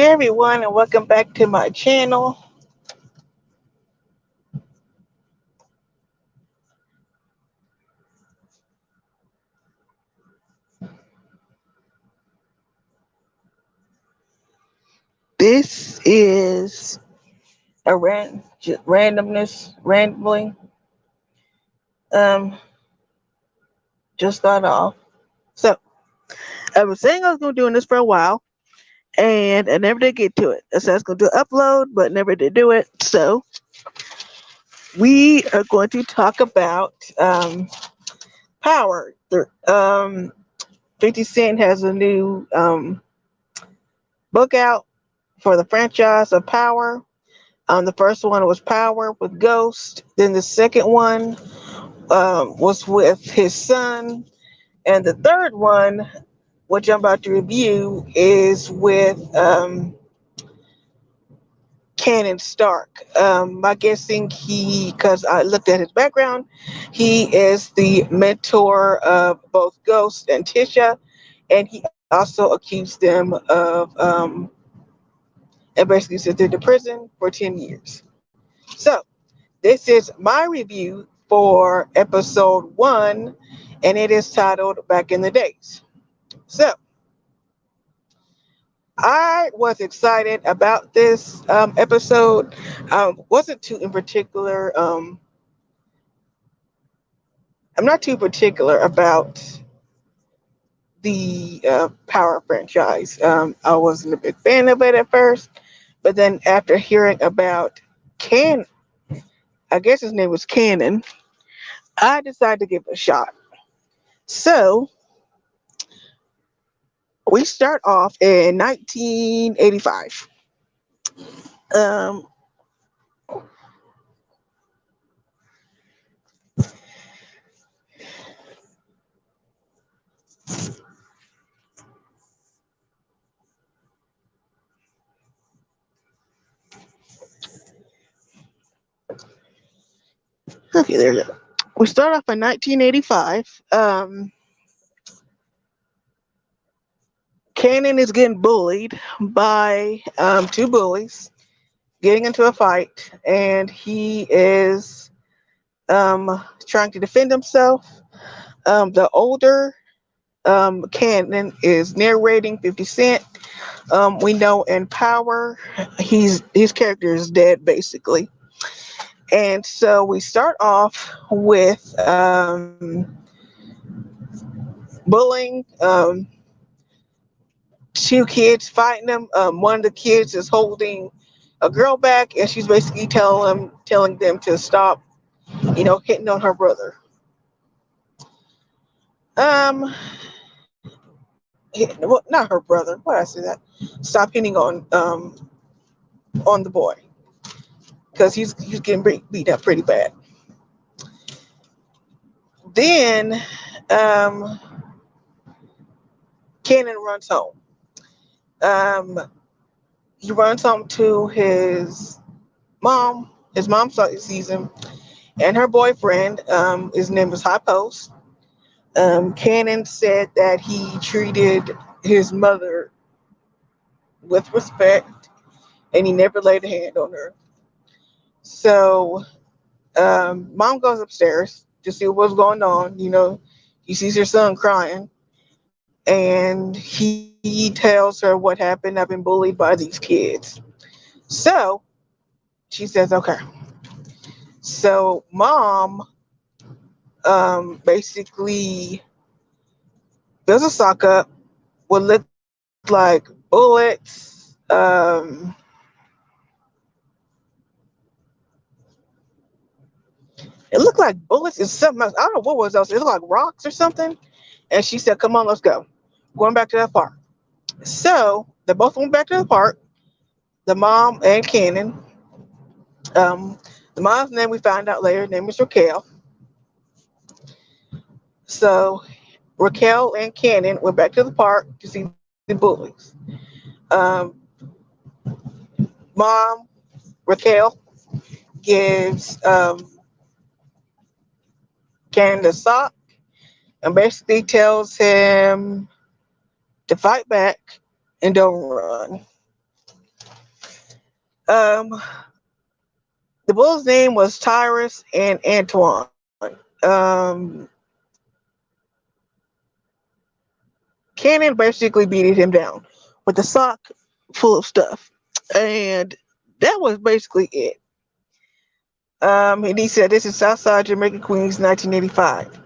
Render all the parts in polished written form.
Hey everyone, and welcome back to my channel. This is a randomness rambling. Um, just start off. So I was saying I was going to doing this for a while, and I never did get to it. I said I was going to do upload, but never did do it. So we are going to talk about Power. 50 Cent has a new book out for the franchise of Power. The first one was Power with Ghost. Then the second one was with his son. And the third one, which I'm about to review, is with Cannon Stark. My guessing because I looked at his background, he is the mentor of both Ghost and Tisha, and he also accused them of and basically sent them to prison for 10 years. So, this is my review for episode 1, and it is titled Back in the Days. So, I was excited about this episode. Wasn't too in particular. I'm not too particular about the Power franchise. I wasn't a big fan of it at first, but then after hearing about Can, I guess his name was Cannon, I decided to give it a shot. So we start off in 1985. Um, okay, there you go. We start off in 1985. Cannon is getting bullied by two bullies, getting into a fight, and he is trying to defend himself. The older Cannon is narrating 50 Cent. We know in Power, his character is dead basically. And so we start off with bullying. Two kids fighting them. One of the kids is holding a girl back, and she's basically telling them to stop, hitting on her brother. Um, well, not her brother. Why did I say that? Stop hitting on the boy because he's getting beat up pretty bad. Then Cannon runs home. Um, he runs home to his mom. His mom sees him, and her boyfriend. His name was High Post. Cannon said that he treated his mother with respect, and he never laid a hand on her. So, mom goes upstairs to see what's going on. He sees her son crying, and he tells her what happened. I've been bullied by these kids. So she says, okay. So mom basically fills a sock up what looked like bullets. It looked like bullets and something else. I don't know what was else. It looked like rocks or something. And she said, come on, let's go. Going back to that park. So they both went back to the park, the mom and Cannon. The mom's name we found out later, name is Raquel. So Raquel and Cannon went back to the park to see the bullies. Um, Mom, Raquel, gives Cannon the sock and basically tells him to fight back and don't run. Um, the bulls' name was Tyrus and Antoine. Cannon basically beated him down with a sock full of stuff, and that was basically it. And he said, "This is Southside Jamaica, Queens, 1985."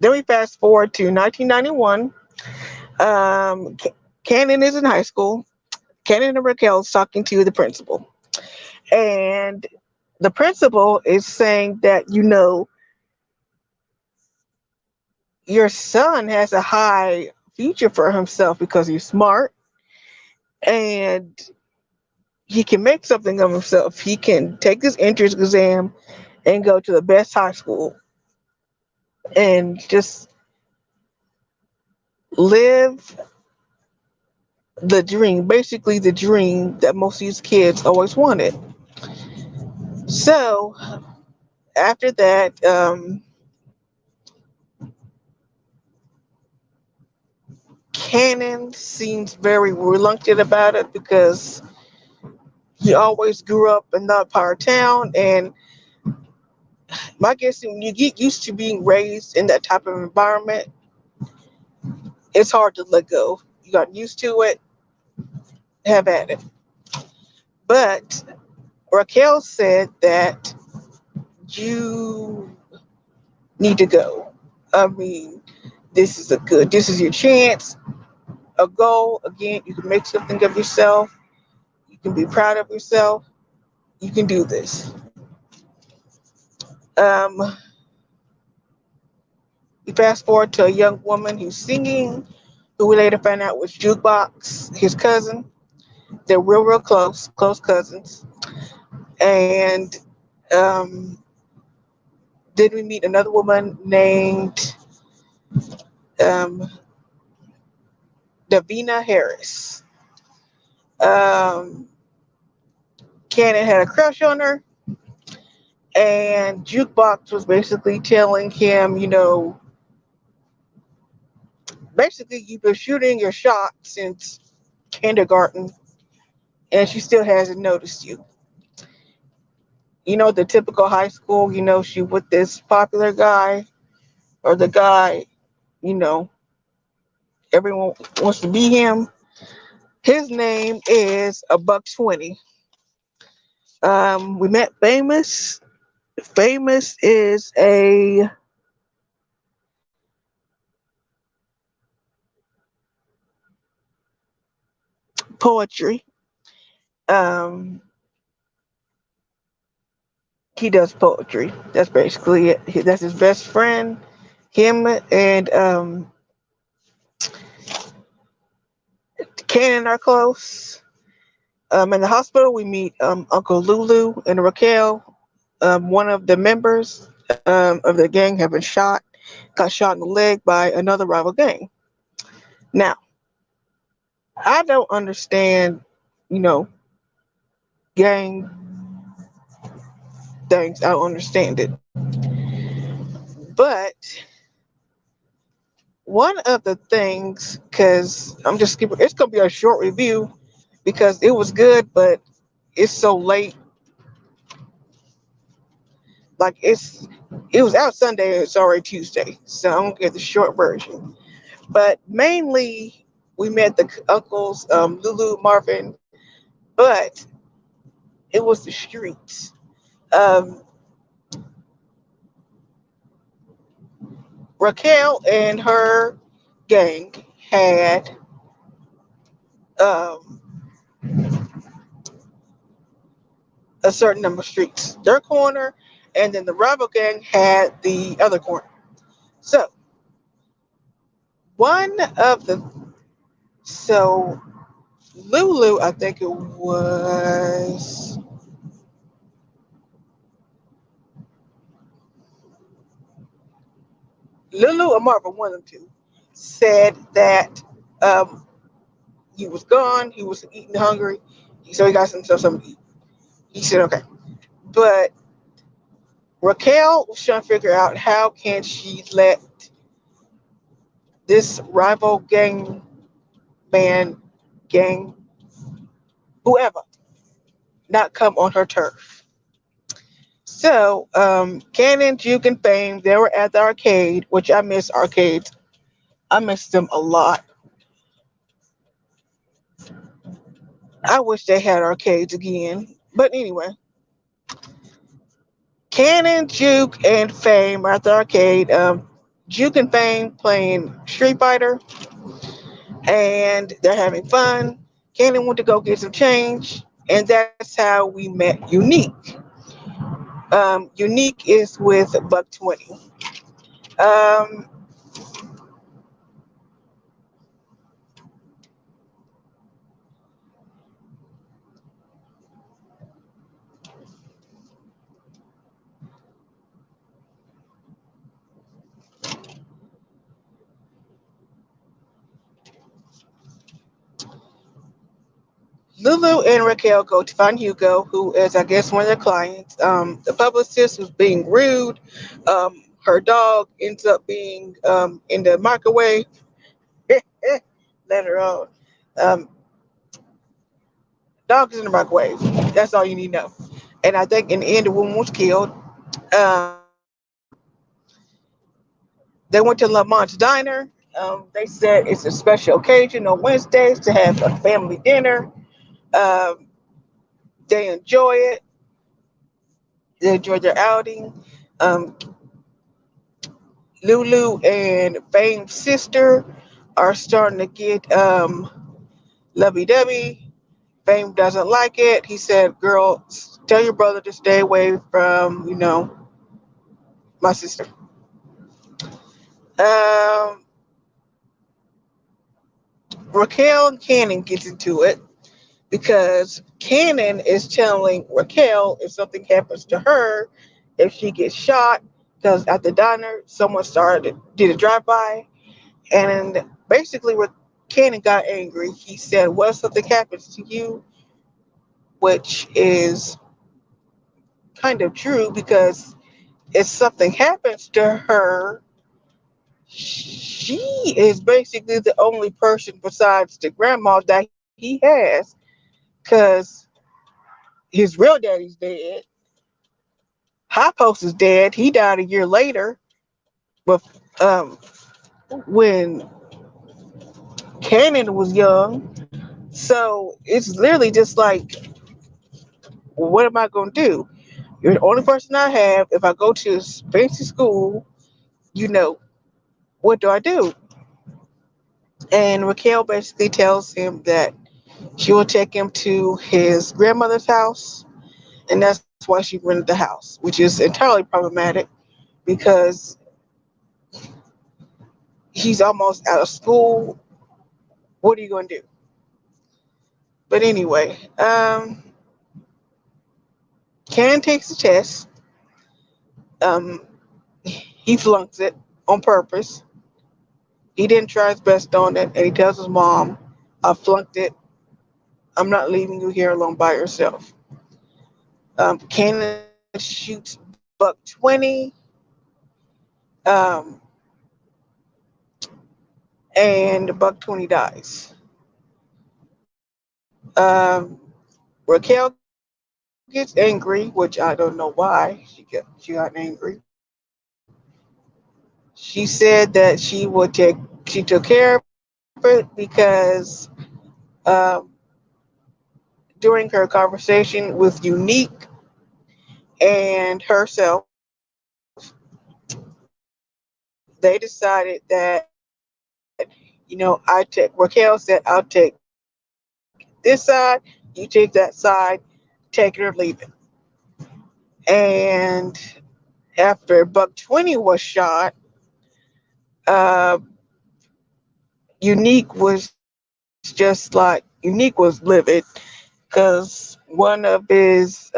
Then we fast forward to 1991. Um, Cannon is in high school. Cannon and Raquel's talking to the principal, and the principal is saying that your son has a high future for himself because he's smart and he can make something of himself. He can take his entrance exam and go to the best high school and just live the dream, basically the dream that most of these kids always wanted. So after that, Cannon seems very reluctant about it because he always grew up in that part of town. And my guess is when you get used to being raised in that type of environment, it's hard to let go. You got used to it, have at it. But Raquel said that you need to go. I mean, this is your chance, a goal. Again, you can make something of yourself. You can be proud of yourself. You can do this. Um, we fast forward to a young woman who's singing, who we later find out was Jukebox, his cousin. They're real close cousins. And um, then we meet another woman named um, Davina Harris. Um, Cannon had a crush on her, and Jukebox was basically telling him, basically you've been shooting your shot since kindergarten, and she still hasn't noticed you. The typical high school, she with this popular guy, or the guy, you know, everyone wants to be him. His name is a buck 20. We met Famous. Famous is a poetry. Um, he does poetry. That's basically it. That's his best friend. Him and Cannon are close. In the hospital, we meet Uncle Lulu and Raquel. One of the members of the gang have been shot, got shot in the leg by another rival gang. Now, I don't understand, you know, gang things. I don't understand it. But one of the things, because I'm just skipping, it's going to be a short review because it was good, but it's so late. Like it was out Sunday, it's already Tuesday. So I'm going to get the short version. But mainly, we met the uncles, Lulu, Marvin, but it was the streets. Um, Raquel and her gang had um, a certain number of streets, their corner, and then the rival gang had the other corner. So one of the so Lulu, I think it was Lulu or Marvin, one of the two, said that um, he was gone, he was eating hungry, so he got himself something to eat. He said, okay. But Raquel was trying to figure out how can she let this rival gang man, gang, whoever, not come on her turf. So, Cannon, Juke, and Fame, they were at the arcade, which I miss arcades. I miss them a lot. I wish they had arcades again. But anyway, Cannon, Juke, and Fame are at the arcade. Juke and Fame playing Street Fighter, and they're having fun. Cannon went to go get some change, and that's how we met Unique. Unique is with Buck 20. Um, Lulu and Raquel go to find Hugo, who is, I guess, one of their clients. The publicist was being rude. Her dog ends up being in the microwave. Let her on. Um, Dog is in the microwave. That's all you need to know. And I think in the end, the woman was killed. Um, they went to Lamont's Diner. They said it's a special occasion on Wednesdays to have a family dinner. Um, they enjoy it. They enjoy their outing. Um, Lulu and Fame's sister are starting to get lovey-dovey. Fame doesn't like it. He said, "Girl, tell your brother to stay away from, my sister." Um, Raquel and Cannon gets into it because Cannon is telling Raquel if something happens to her, if she gets shot, because at the diner someone did a drive-by, and basically Cannon got angry. He said, "What if something happens to you?" Which is kind of true because if something happens to her, she is basically the only person besides the grandma that he has because his real daddy's dead. High Post is dead. He died a year later, but um, when Cannon was young. So it's literally just like, what am I going to do? You're the only person I have. If I go to this fancy school, you know, what do I do? And Raquel basically tells him that she will take him to his grandmother's house, and that's why she rented the house, which is entirely problematic because he's almost out of school. What are you going to do? But anyway, Can takes the test. Um, he flunks it on purpose. He didn't try his best on it, and he tells his mom, "I flunked it. I'm not leaving you here alone by yourself." Cannon shoots Buck 20, um, and Buck 20 dies. Raquel gets angry, which I don't know why she got angry. She said that she took care of it because um, during her conversation with Unique and herself, they decided that, Raquel said, "I'll take this side, you take that side, take it or leave it." And after Buck 20 was shot, uh, Unique was livid because one of his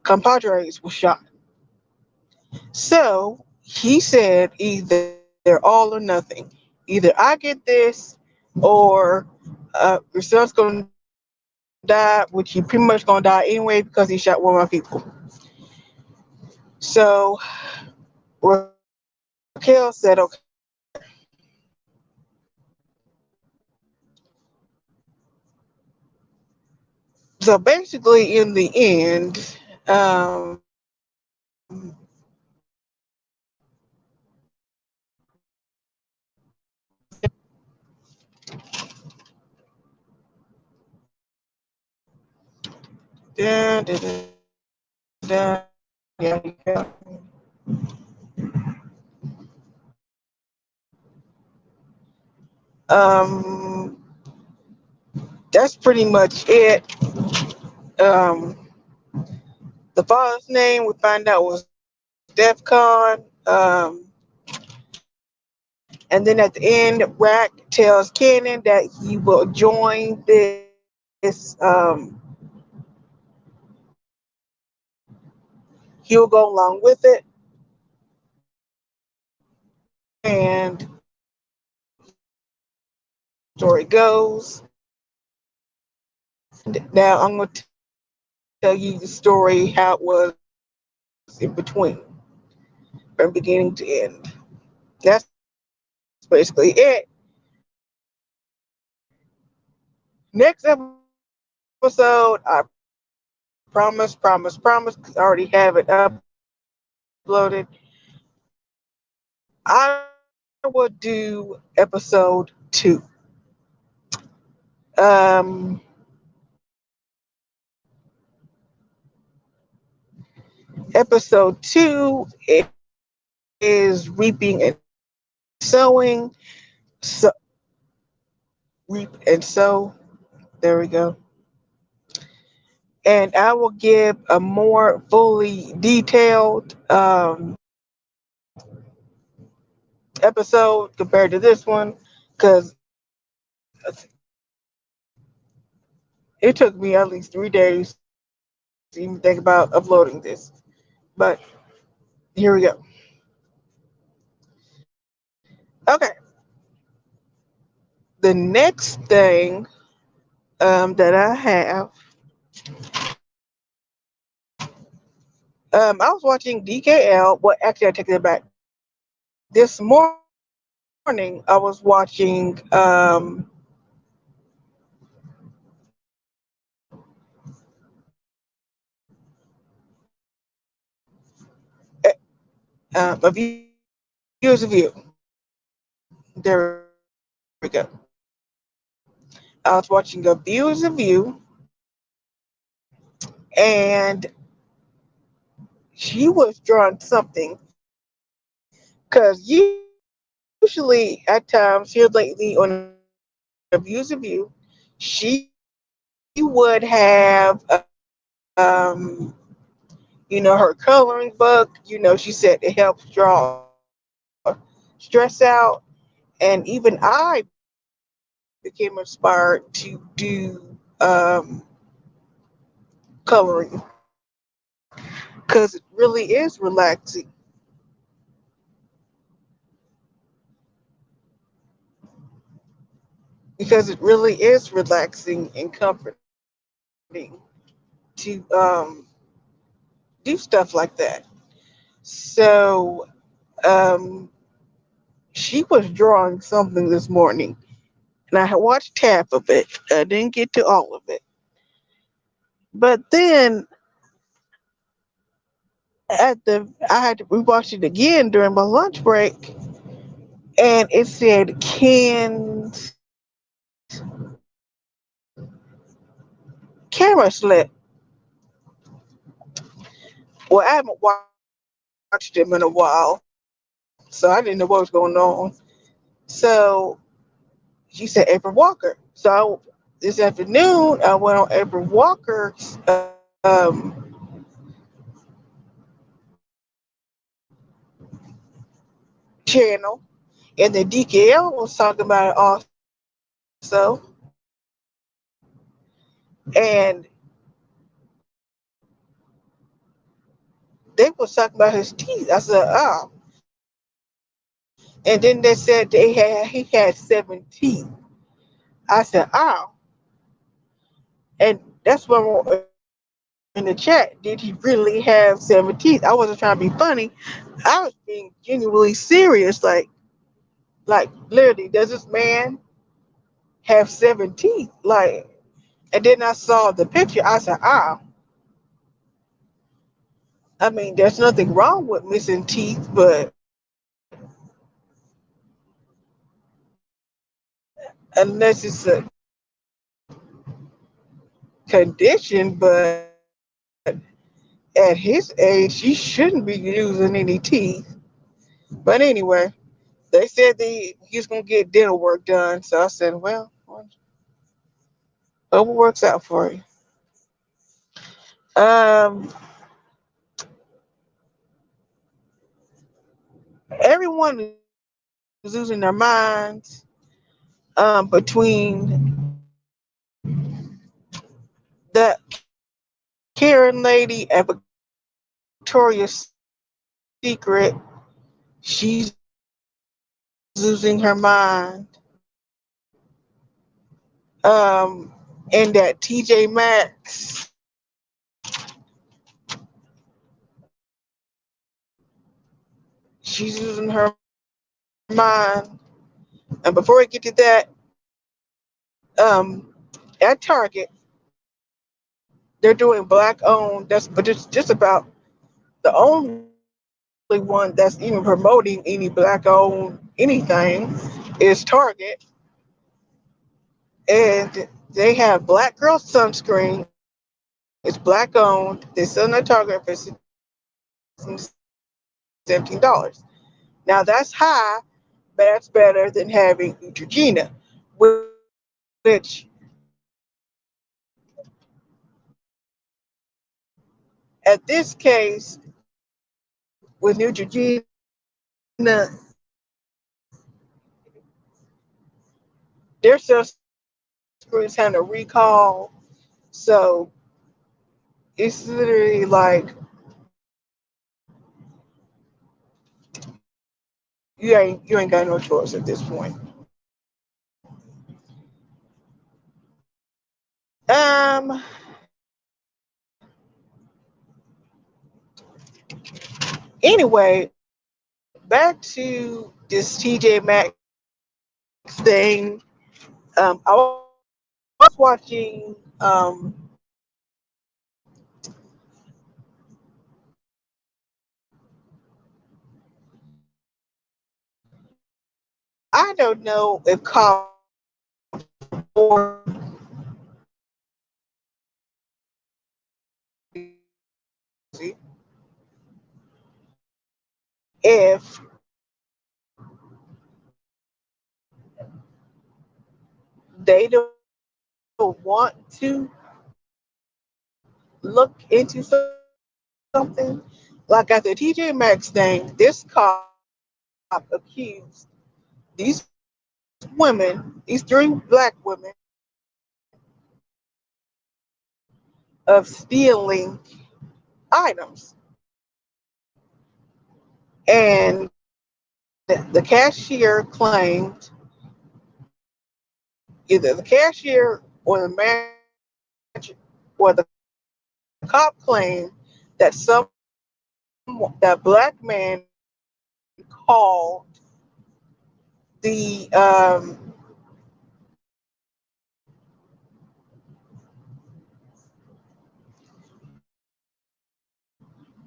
compadres was shot. So he said either all or nothing. Either I get this or your son's going to die, which he pretty much going to die anyway because he shot one of my people. So Raquel said, okay. So basically, in the end, da, da, da, da, yeah, yeah. Um, that's pretty much it. Um, the father's name we find out was DEFCON. And then at the end, Rack tells Cannon that he will join this. He'll go along with it. And story goes. Now I'm going to tell you the story how it was in between, from beginning to end. That's basically it. Next episode, I promise, because I already have it uploaded. I will do episode 2. Um, episode 2 is reaping and sowing. So, reap and sow. There we go. And I will give a more fully detailed episode compared to this one, because it took me at least 3 days to even think about uploading this. But here we go. Okay. The next thing that I have, I was watching DKL. Well, actually, I take it back. This morning, I was watching a Views of View. There we go. I was watching a Views of View, and she was drawing something. Because usually, at times, here lately on a Views of View, she would have, um, her coloring book. She said it helps draw stress out. And even I became inspired to do coloring, because it really is relaxing. Because it really is relaxing and comforting to do stuff like that. So um, she was drawing something this morning, and I had watched half of it. I didn't get to all of it. But then I had to rewatch it again during my lunch break, and it said Ken's camera slip. Well, I haven't watched him in a while, so I didn't know what was going on. So she said April Walker. So this afternoon, I went on April Walker's channel, and the DKL was talking about it also. And they was talking about his teeth. I said, oh. And then they said he had 7 teeth. I said, oh. And that's what in the chat, did he really have 7 teeth? I wasn't trying to be funny. I was being genuinely serious. Like literally, does this man have 7 teeth? Like, and then I saw the picture. I said, ah, I mean, there's nothing wrong with missing teeth, but unless it's a condition, but at his age, he shouldn't be using any teeth. But anyway, they said he's gonna get dental work done. So I said, well, whatever works out for you. Um, everyone is losing their minds between the Karen lady at Victoria's Secret. She's losing her mind. And that TJ Maxx, she's losing her mind. And before I get to that, at Target, they're doing black owned. But it's just about the only one that's even promoting any black owned anything is Target, and they have black girl sunscreen. It's black owned. They sell at Target for $17. Now that's high, but that's better than having Neutrogena, which at this case with Neutrogena, their sunscreen had a recall, so it's literally like you ain't got no choice at this point. Um. Anyway, back to this TJ Maxx thing. I was watching. I don't know if or if they don't want to look into something. Like at the TJ Maxx thing, this cop accused these these 3 black women, of stealing items. And the cashier claimed, either the cashier or the manager or the cop claimed that that black man called the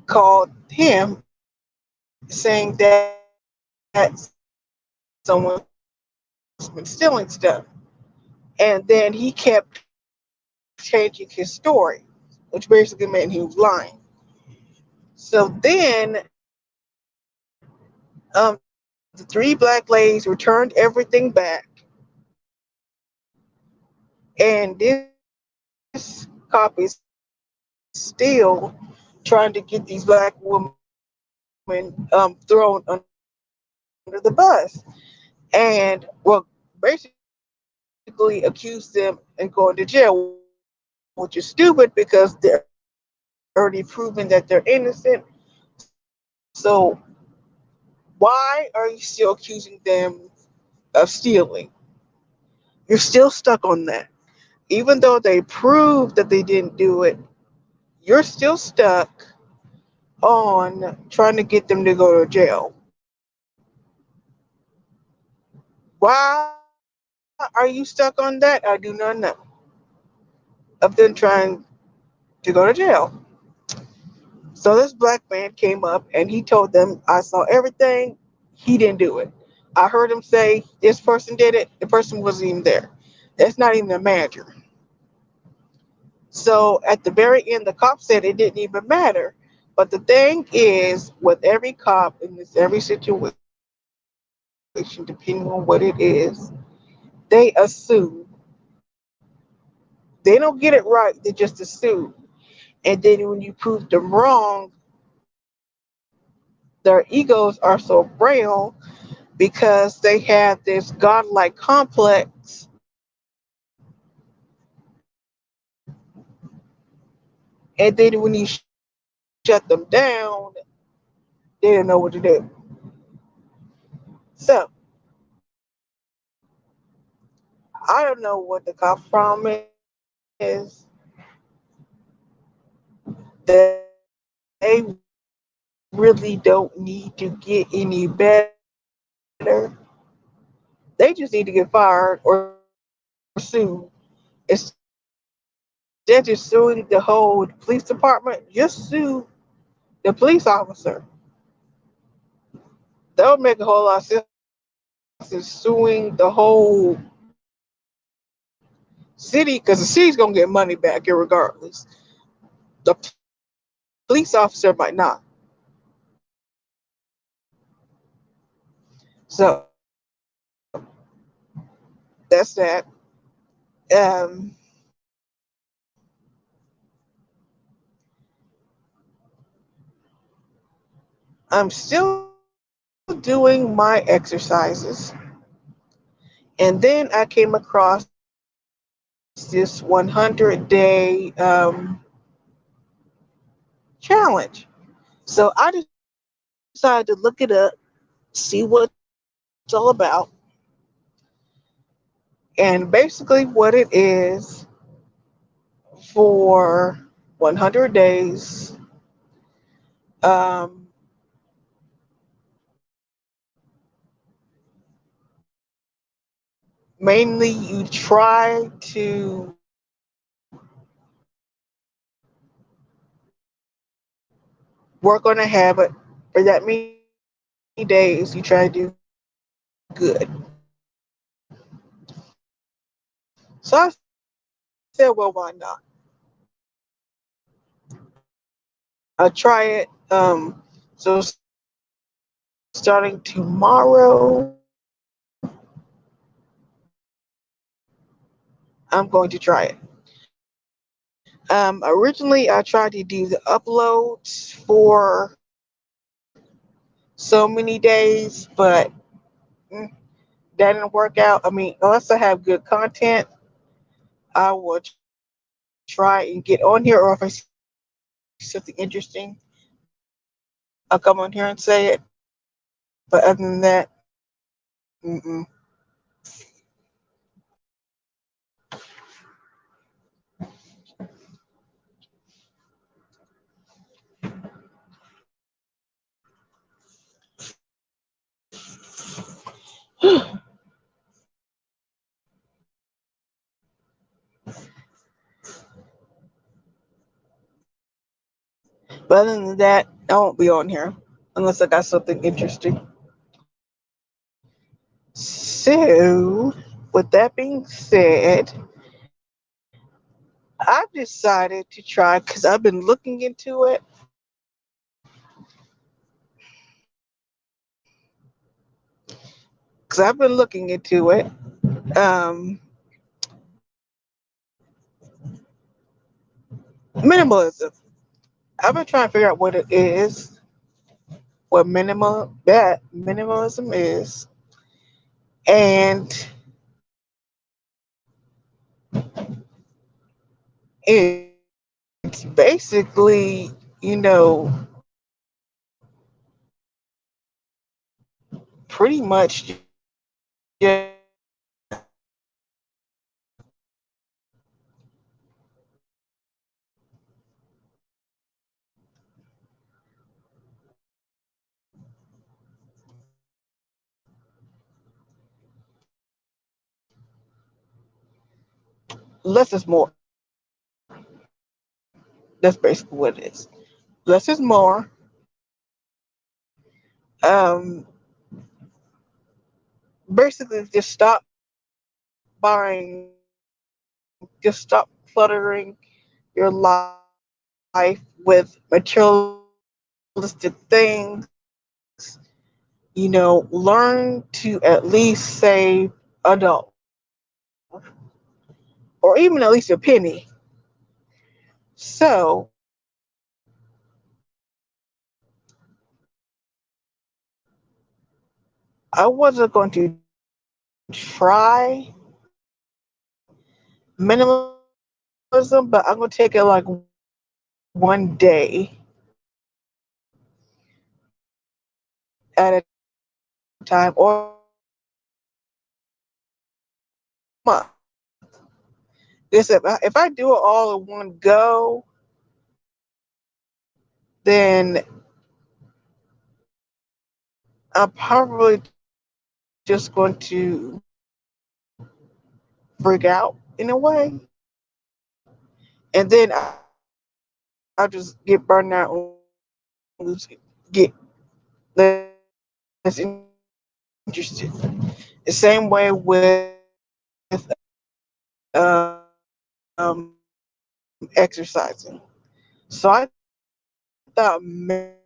called him saying that someone's been stealing stuff. And then he kept changing his story, which basically meant he was lying. So then um, the 3 black ladies returned everything back. And this cop is still trying to get these black women thrown under the bus. And, well, basically accused them and going to jail, which is stupid because they're already proven that they're innocent. So why are you still accusing them of stealing? You're still stuck on that. Even though they proved that they didn't do it, you're still stuck on trying to get them to go to jail. Why are you stuck on that? I do not know. Of them trying to go to jail. So this black man came up and he told them, I saw everything. He didn't do it. I heard him say this person did it. The person wasn't even there. That's not even the manager. So at the very end, the cop said it didn't even matter. But the thing is, with every cop in this every situation, depending on what it is, they assume. They don't get it right. They just assume. And then when you prove them wrong, their egos are so frail because they have this godlike complex. And then when you shut them down, they don't know what to do. So I don't know what the cop's problem is. They really don't need to get any better. They just need to get fired or sued. Instead of suing the whole police department, just sue the police officer. That would make a whole lot of sense than suing the whole city, because the city's gonna get money back regardless. The police officer might not. So that's that. Um, I'm still doing my exercises, and then I came across this 100-day challenge. So I decided to look it up, see what it's all about. And basically, what it is for 100 days, um, mainly you try to work on a habit for that many days. You try to do good. So I said, well, why not? I try it. So starting tomorrow, I'm going to try it. Originally, I tried to do the uploads for so many days, but mm, that didn't work out. I mean, unless I have good content, I will try and get on here, or if I see something interesting, I'll come on here and say it. But other than that, mm-mm. But other than that, I won't be on here unless I got something interesting. So, with that being said, I've decided to try because I've been looking into it. Because I've been looking into it. Um, Minimalism. I've been trying to figure out what it is, what minimalism is, and it's basically, pretty much less is more. That's basically what it is. Less is more. Um, Basically, just stop buying, just stop cluttering your life with materialistic things. Learn to at least save a dollar or even at least a penny. So I wasn't going to try minimalism, but I'm going to take it like one day at a time or month. Because if I do it all in one go, then I'm probably just going to freak out in a way. And then I'll just get burned out and get less interested. The same way with exercising. So I thought maybe,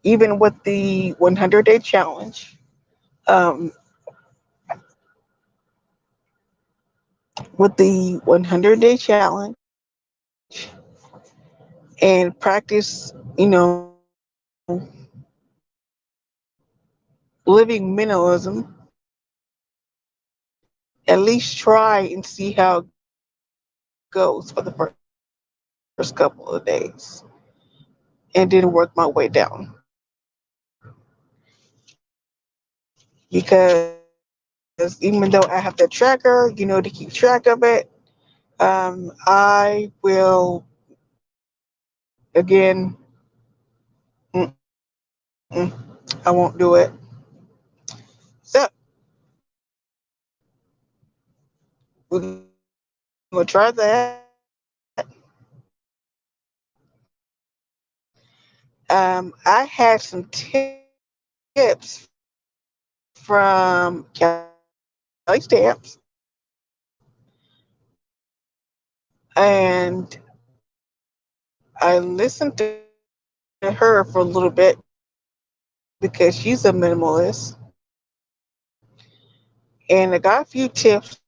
even with the 100-day challenge, um, with the 100-day challenge and practice, living minimalism, at least try and see how it goes for the first couple of days, and then work my way down. Because even though I have the tracker, to keep track of it, I will again, mm, I won't do it. So we're gonna try that. I had some tips from Kelly Stamps, and I listened to her for a little bit because she's a minimalist, and I got a few tips